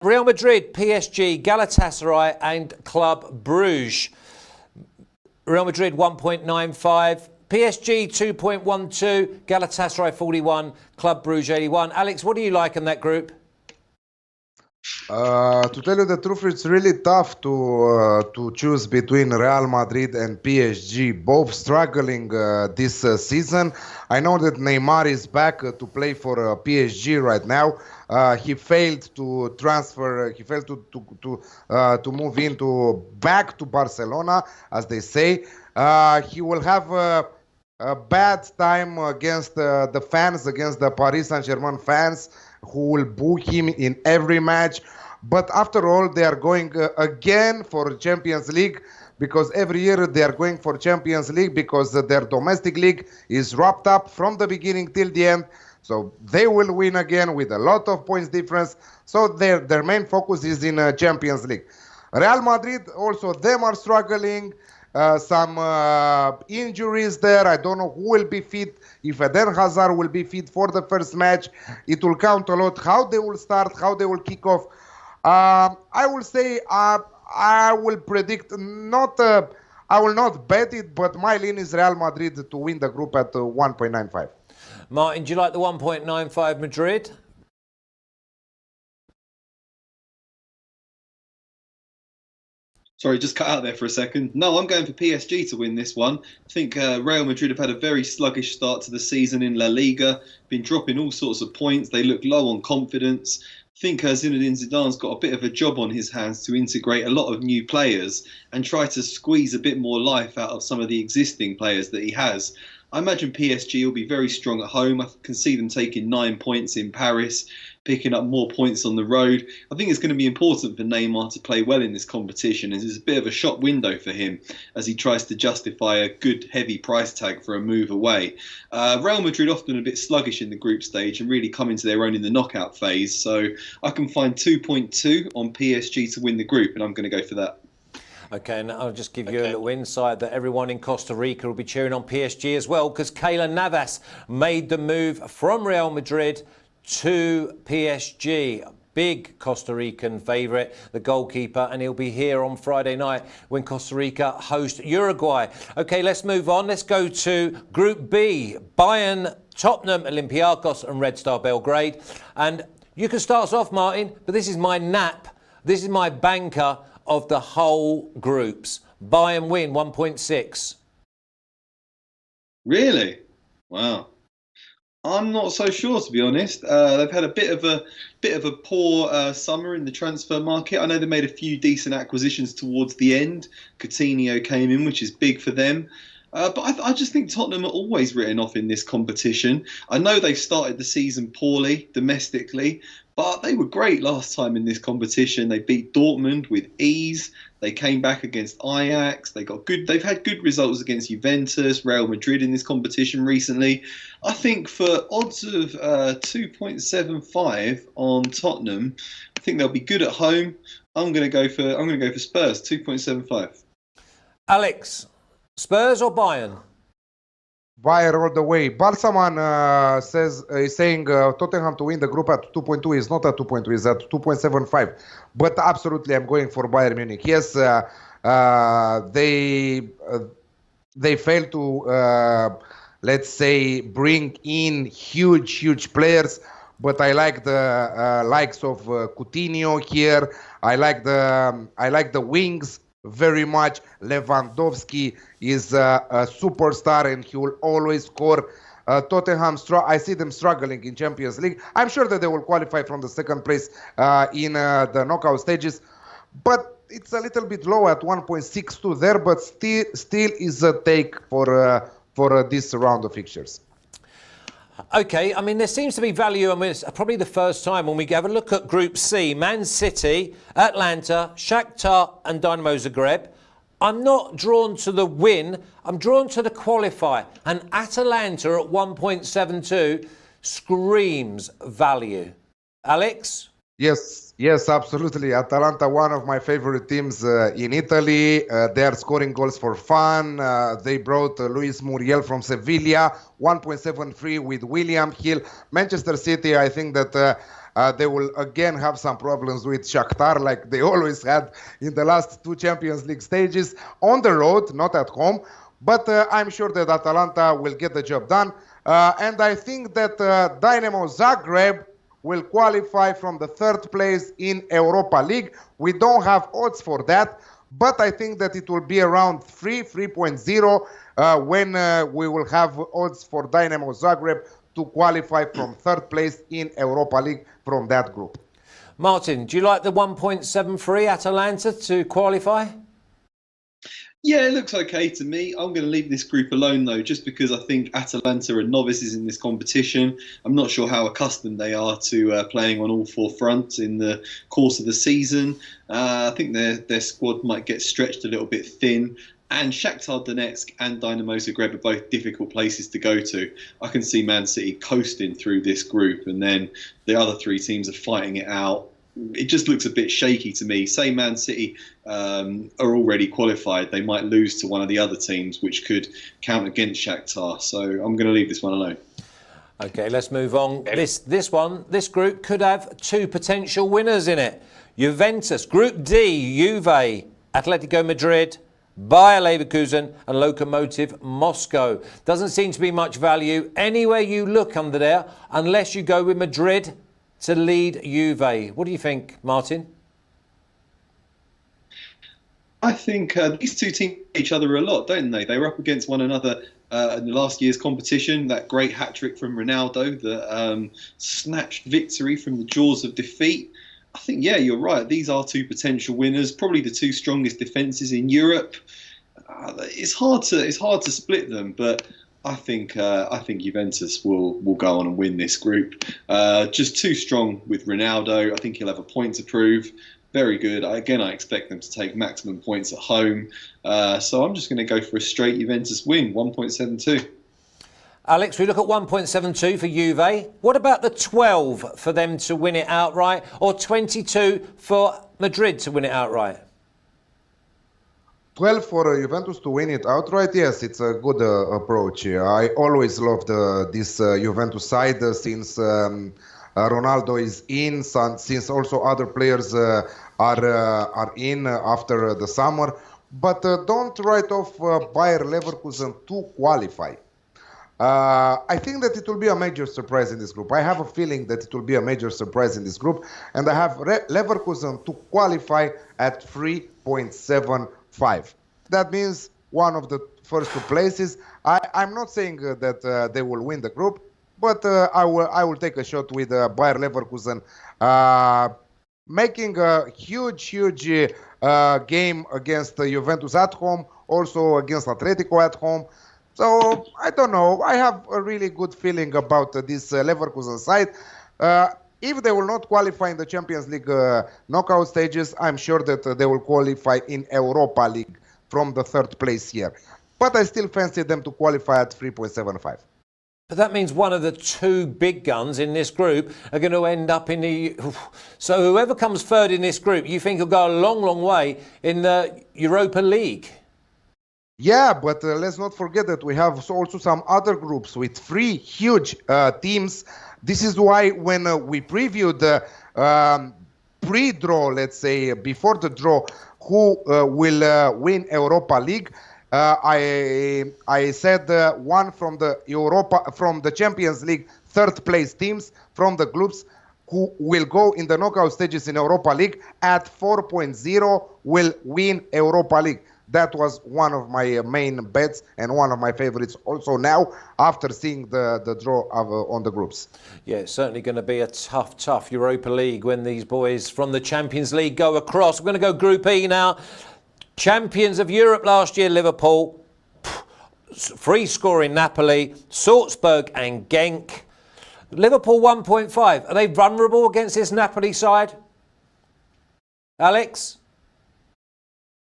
Real Madrid, PSG, Galatasaray and Club Bruges. Real Madrid 1.95, PSG 2.12, Galatasaray 41, Club Bruges 81. Alex, what do you like in that group? To tell you the truth, it's really tough to choose between Real Madrid and PSG, both struggling this season. I know that Neymar is back to play for PSG right now. He failed to transfer. He failed to move into back to Barcelona, as they say. He will have a bad time against the fans, against the Paris Saint-Germain fans, who will boo him in every match. But after all, they are going again for Champions League, because every year they are going for Champions League because their domestic league is wrapped up from the beginning till the end. So they will win again with a lot of points difference. So their main focus is in Champions League. Real Madrid, also them are struggling. Some injuries there. I don't know who will be fit. If Eden Hazard will be fit for the first match, it will count a lot how they will start, how they will kick off. I will say I will predict I will not bet it, but my lean is Real Madrid to win the group at 1.95. Martin, do you like the 1.95 Madrid? Sorry, just cut out there for a second. No, I'm going for PSG to win this one. I think Real Madrid have had a very sluggish start to the season in La Liga, been dropping all sorts of points. They look low on confidence. I think Zinedine Zidane's got a bit of a job on his hands to integrate a lot of new players and try to squeeze a bit more life out of some of the existing players that he has. I imagine PSG will be very strong at home. I can see them taking 9 points in Paris, picking up more points on the road. I think it's going to be important for Neymar to play well in this competition, as it's a bit of a shop window for him as he tries to justify a good heavy price tag for a move away. Real Madrid often a bit sluggish in the group stage and really come into their own in the knockout phase. So I can find 2.2 on PSG to win the group, and I'm going to go for that. Okay, and I'll just give you a little insight that everyone in Costa Rica will be cheering on PSG as well, because Keylor Navas made the move from Real Madrid to PSG. Big Costa Rican favourite, the goalkeeper, and he'll be here on Friday night when Costa Rica host Uruguay. Okay, let's move on. Let's go to Group B. Bayern, Tottenham, Olympiacos and Red Star Belgrade. And you can start us off, Martin, but this is my nap. This is my banker of the whole groups. Bayern win 1.6. Really? Wow. I'm not so sure, to be honest. They've had a bit of a poor summer in the transfer market. I know they made a few decent acquisitions towards the end. Coutinho came in, which is big for them. But I just think Tottenham are always written off in this competition. I know they've started the season poorly domestically, but they were great last time in this competition. They beat Dortmund with ease. They came back against Ajax. They've had good results against Juventus, Real Madrid in this competition recently. I think for odds of 2.75 on Tottenham, I think they'll be good at home. I'm going to go for Spurs 2.75. Alex, Spurs or Bayern? Bayern all the way. Barsaman is saying Tottenham to win the group at 2.2 is not at 2.2, is at 2.75. But absolutely, I'm going for Bayern Munich. Yes, they failed to, let's say, bring in huge players. But I like the likes of Coutinho here. I like the wings very much. Lewandowski is a superstar and he will always score. Tottenham, I see them struggling in Champions League. I'm sure that they will qualify from the second place in the knockout stages, but it's a little bit low at 1.62 there, but still is a take for this round of fixtures. Okay, I mean, there seems to be value. I mean, it's probably the first time when we have a look at Group C, Man City, Atlanta, Shakhtar and Dynamo Zagreb. I'm not drawn to the win. I'm drawn to the qualifier. And Atalanta at 1.72 screams value. Alex? Yes, absolutely. Atalanta, one of my favorite teams in Italy. They are scoring goals for fun. They brought Luis Muriel from Sevilla, 1.73 with William Hill. Manchester City, I think that they will again have some problems with Shakhtar, like they always had in the last two Champions League stages, on the road, not at home. But I'm sure that Atalanta will get the job done. And I think that Dynamo Zagreb will qualify from the third place in Europa League. We don't have odds for that, but I think that it will be around 3.0 when we will have odds for Dynamo Zagreb to qualify from third place in Europa League from that group. Martin, do you like the 1.73 Atalanta to qualify? Yeah, it looks okay to me. I'm going to leave this group alone, though, just because I think Atalanta are novices in this competition. I'm not sure how accustomed they are to playing on all four fronts in the course of the season. I think their squad might get stretched a little bit thin. And Shakhtar Donetsk and Dynamo Zagreb are both difficult places to go to. I can see Man City coasting through this group, and then the other three teams are fighting it out. It just looks a bit shaky to me. Say Man City are already qualified, they might lose to one of the other teams, which could count against Shakhtar. So I'm going to leave this one alone. Okay, let's move on. This group could have two potential winners in it. Juventus, Group D, Juve, Atletico Madrid, Bayer Leverkusen and Lokomotiv Moscow. Doesn't seem to be much value anywhere you look under there, unless you go with Madrid to lead Juve. What do you think, Martin? I think these two teams each other a lot, don't they? They were up against one another in the last year's competition. That great hat-trick from Ronaldo that snatched victory from the jaws of defeat. I think, yeah, you're right. These are two potential winners, probably the two strongest defences in Europe. It's hard to split them, but I think Juventus will go on and win this group. Just too strong with Ronaldo. I think he'll have a point to prove. Very good. Again, I expect them to take maximum points at home. So I'm just going to go for a straight Juventus win, 1.72. Alex, we look at 1.72 for Juve. What about the 12 for them to win it outright, or 22 for Madrid to win it outright? 12 for Juventus to win it outright, yes, it's a good approach. I always loved this Juventus side since Ronaldo is in, since also other players are in after the summer. But don't write off Bayer Leverkusen to qualify. I think that it will be a major surprise in this group. I have a feeling that it will be a major surprise in this group. And I have Leverkusen to qualify at 3.75. That means one of the first two places. I'm not saying that they will win the group, but I will take a shot with Bayer Leverkusen making a huge game against Juventus at home, also against Atletico at home. So, I don't know. I have a really good feeling about this Leverkusen side. If they will not qualify in the Champions League knockout stages, I'm sure that they will qualify in Europa League from the third place here. But I still fancy them to qualify at 3.75. But that means one of the two big guns in this group are going to end up in the... So whoever comes third in this group, you think will go a long way in the Europa League? Yeah, but let's not forget that we have also some other groups with three huge teams. This is why when we previewed the pre-draw, let's say, before the draw, who will win Europa League, I said one from the Champions League third place teams from the groups who will go in the knockout stages in Europa League at 4.0 will win Europa League. That was one of my main bets and one of my favorites also now after seeing the draw on the groups. Yeah, it's certainly going to be a tough Europa League when these boys from the Champions League go across. We're going to go Group E now. Champions of Europe last year, Liverpool. Free scoring Napoli, Salzburg and Genk. Liverpool 1.5. Are they vulnerable against this Napoli side? Alex?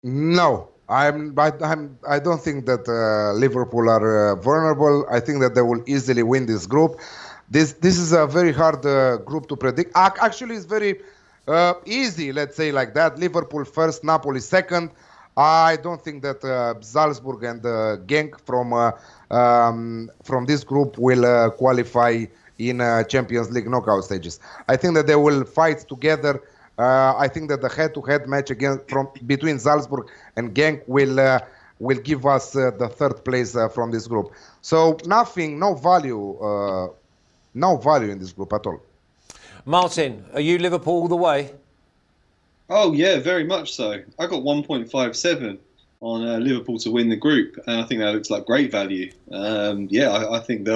No. I don't think that Liverpool are vulnerable. I think that they will easily win this group. This is a very hard group to predict. Actually, it's very easy, let's say like that. Liverpool first, Napoli second. I don't think that Salzburg and Genk from this group will qualify in Champions League knockout stages. I think that they will fight together. I think that the head-to-head match between Salzburg and Genk will give us the third place from this group. So nothing, no value in this group at all. Martin, are you Liverpool all the way? Oh yeah, very much so. I got 1.57 on Liverpool to win the group, and I think that looks like great value. I think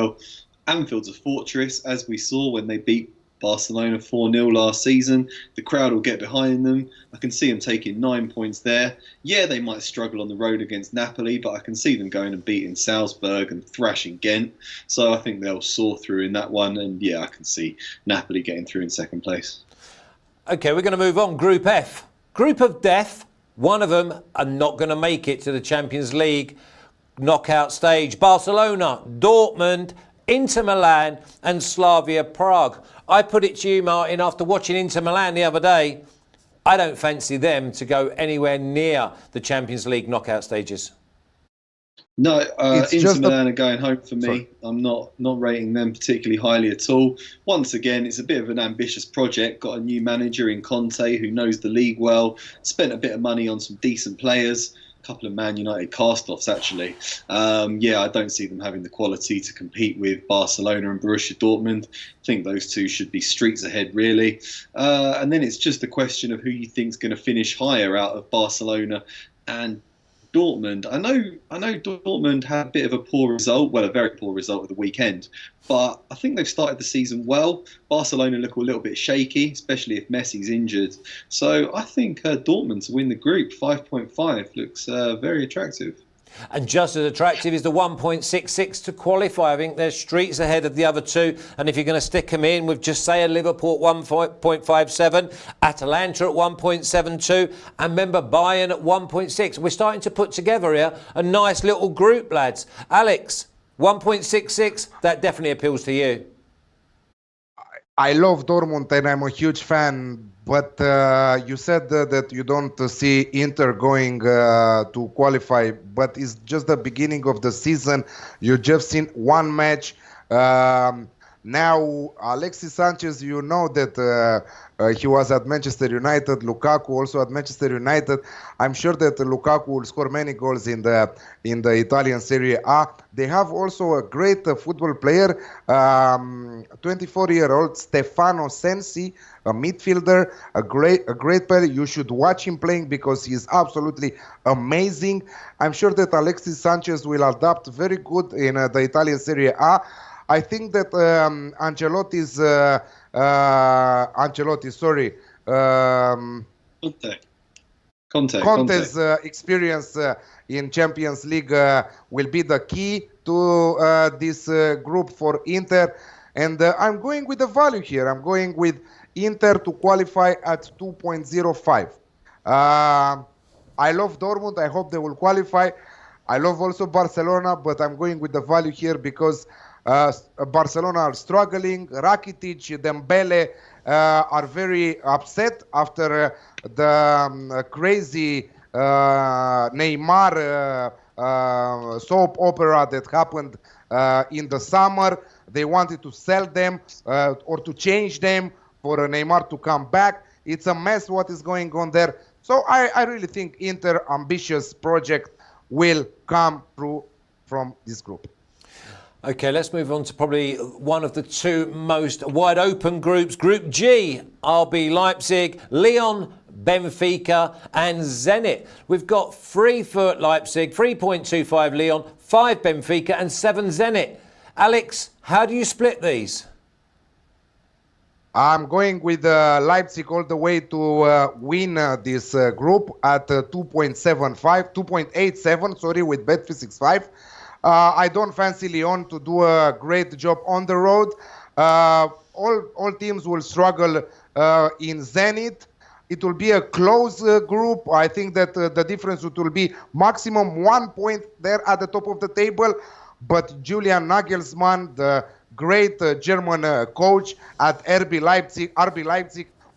Anfield's a fortress, as we saw when they beat Barcelona 4-0 last season. The crowd will get behind them. I can see them taking 9 points there. Yeah, they might struggle on the road against Napoli, but I can see them going and beating Salzburg and thrashing Ghent. So I think they'll soar through in that one, and yeah, I can see Napoli getting through in second place. OK, we're going to move on. Group F. Group of death. One of them are not going to make it to the Champions League knockout stage. Barcelona, Dortmund, Inter Milan and Slavia Prague. I put it to you, Martin, after watching Inter Milan the other day, I don't fancy them to go anywhere near the Champions League knockout stages. No, Inter Milan are going home for me. Sorry. I'm not rating them particularly highly at all. Once again, it's a bit of an ambitious project. Got a new manager in Conte who knows the league well, spent a bit of money on some decent players. Couple of Man United cast-offs, actually. I don't see them having the quality to compete with Barcelona and Borussia Dortmund. I think those two should be streets ahead, really. And then it's just a question of who you think is going to finish higher out of Barcelona and Dortmund. I know Dortmund had a bit of a poor result, well, a very poor result at the weekend, but I think they've started the season well. Barcelona look a little bit shaky, especially if Messi's injured. So I think Dortmund to win the group, 5.5, looks very attractive. And just as attractive is the 1.66 to qualify. I think they're streets ahead of the other two. And if you're going to stick them in with just say a Liverpool at 1.57, Atalanta at 1.72, and remember Bayern at 1.6. We're starting to put together here a nice little group, lads. Alex, 1.66, that definitely appeals to you. I love Dortmund and I'm a huge fan, but you said that you don't see Inter going to qualify, but it's just the beginning of the season. You just seen one match. Now, Alexis Sanchez, you know that he was at Manchester United, Lukaku also at Manchester United. I'm sure that Lukaku will score many goals in the Italian Serie A. They have also a great football player, 24-year-old Stefano Sensi, a midfielder, a great player. You should watch him playing because he is absolutely amazing. I'm sure that Alexis Sanchez will adapt very good in the Italian Serie A. I think that Conte's experience in Champions League will be the key to this group for Inter. And I'm going with the value here. I'm going with Inter to qualify at 2.05. I love Dortmund. I hope they will qualify. I love also Barcelona, but I'm going with the value here because Barcelona are struggling. Rakitic, Dembele are very upset after the crazy Neymar soap opera that happened in the summer. They wanted to sell them or to change them for Neymar to come back. It's a mess what is going on there. So I really think Inter ambitious project will come through from this group. OK, let's move on to probably one of the two most wide open groups. Group G, RB Leipzig, Lyon, Benfica and Zenit. We've got 3 for Leipzig, 3.25 Lyon, 5 Benfica and 7 Zenit. Alex, how do you split these? I'm going with Leipzig all the way to win this group at 2.87, sorry, with Bet365. I don't fancy Lyon to do a great job on the road. All teams will struggle in Zenit. It will be a close group. I think that the difference will be maximum 1 point there at the top of the table. But Julian Nagelsmann, the great German coach at RB Leipzig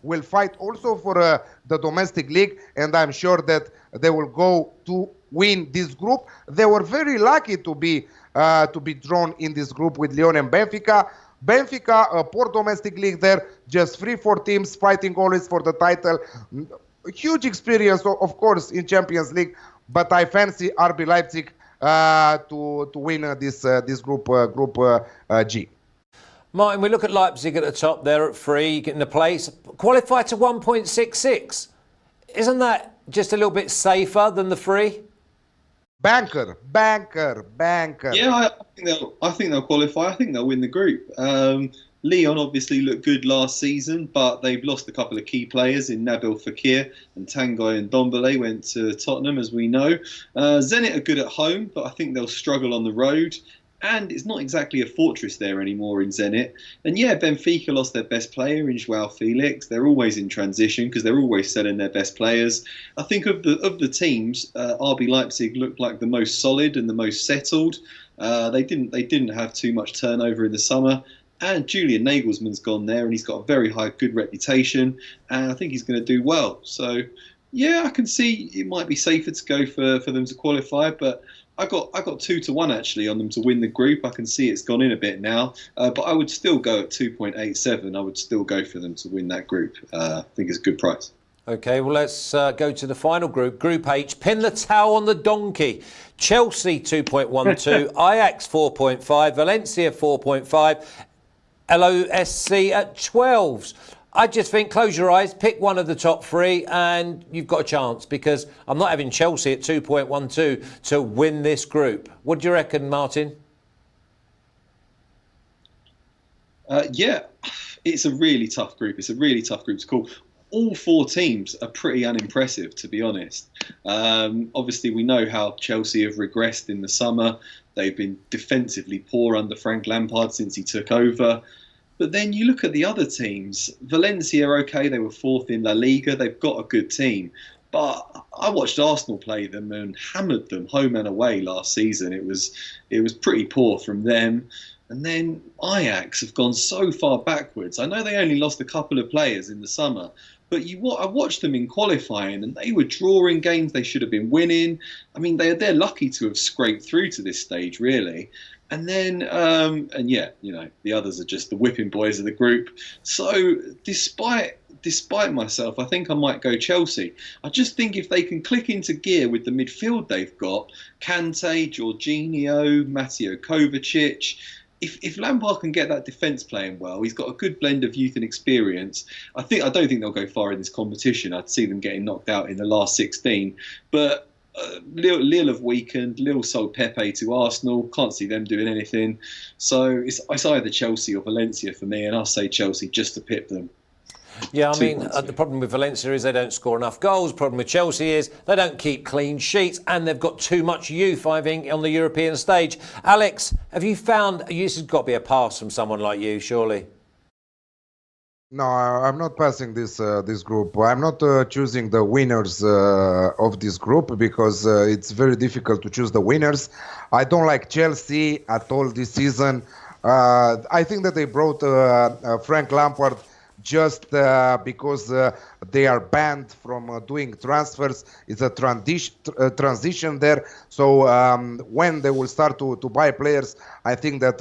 will fight also for the domestic league, and I'm sure that they will go to win this group. They were very lucky to be drawn in this group with Lyon and Benfica. Benfica, a poor domestic league there, just 3-4 teams fighting always for the title. Huge experience, of course, in Champions League, but I fancy RB Leipzig to win this group G. Martin, we look at Leipzig at the top there at 3, getting the place. Qualified to 1.66. Isn't that just a little bit safer than the 3? Banker. Yeah, I think they'll qualify. I think they'll win the group. Lyon obviously looked good last season, but they've lost a couple of key players in Nabil Fekir and Tanguy and Ndombele went to Tottenham, as we know. Zenit are good at home, but I think they'll struggle on the road. And it's not exactly a fortress there anymore in Zenit. And yeah, Benfica lost their best player in João Felix. They're always in transition because they're always selling their best players. I think of the teams, RB Leipzig looked like the most solid and the most settled. They didn't have too much turnover in the summer. And Julian Nagelsmann's gone there, and he's got a very good reputation. And I think he's going to do well. So yeah, I can see it might be safer to go for them to qualify, but I got 2-1 actually on them to win the group. I can see it's gone in a bit now, but I would still go at 2.87. I would still go for them to win that group. I think it's a good price. Okay, well, let's go to the final group, Group H. Pin the towel on the donkey. Chelsea 2.12, Ajax 4.5, Valencia 4.5, LOSC at 12s. I just think close your eyes, pick one of the top 3 and you've got a chance, because I'm not having Chelsea at 2.12 to win this group. What do you reckon, Martin? Yeah, it's a really tough group. It's a really tough group to call. All 4 teams are pretty unimpressive, to be honest. Obviously, we know how Chelsea have regressed in the summer. They've been defensively poor under Frank Lampard since he took over. But then you look at the other teams. Valencia are okay. They were 4th in La Liga. They've got a good team. But I watched Arsenal play them and hammered them home and away last season. It was pretty poor from them. And then Ajax have gone so far backwards. I know they only lost a couple of players in the summer, but I watched them in qualifying and they were drawing games they should have been winning. I mean, they're lucky to have scraped through to this stage, really. And then, the others are just the whipping boys of the group. So despite myself, I think I might go Chelsea. I just think if they can click into gear with the midfield they've got, Kante, Jorginho, Mateo Kovacic, if Lampard can get that defence playing well, he's got a good blend of youth and experience. I don't think they'll go far in this competition. I'd see them getting knocked out in the last 16. But Lille have weakened. Lille sold Pepe to Arsenal. Can't see them doing anything. So it's either Chelsea or Valencia for me, and I'll say Chelsea just to pip them. Yeah, I mean, the problem with Valencia is they don't score enough goals. The problem with Chelsea is they don't keep clean sheets, and they've got too much youth, I think, on the European stage. Alex, have you found, this has got to be a pass from someone like you, surely? No, I'm not passing this group. I'm not choosing the winners of this group because it's very difficult to choose the winners. I don't like Chelsea at all this season. I think that they brought Frank Lampard just because they are banned from doing transfers. It's a transition there. So when they will start to buy players, I think that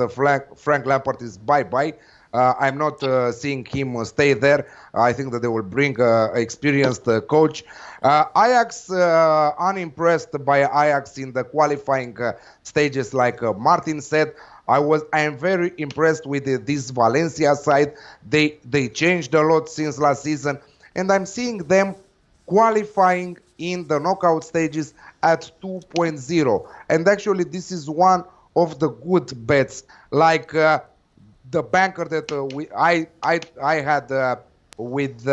Frank Lampard is bye-bye. I'm not seeing him stay there. I think that they will bring an experienced coach. Ajax, unimpressed by Ajax in the qualifying stages, like Martin said. I am very impressed with this Valencia side. They changed a lot since last season, and I'm seeing them qualifying in the knockout stages at 2.0. And actually, this is one of the good bets, like the banker that I had with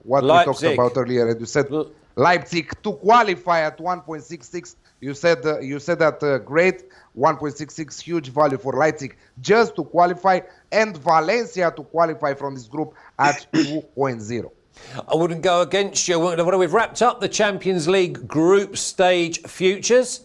what Leipzig. We talked about earlier. And you said Leipzig to qualify at 1.66. You said that great. 1.66 huge value for Leipzig just to qualify, and Valencia to qualify from this group at 2.0. I wouldn't go against you. We've wrapped up the Champions League group stage futures.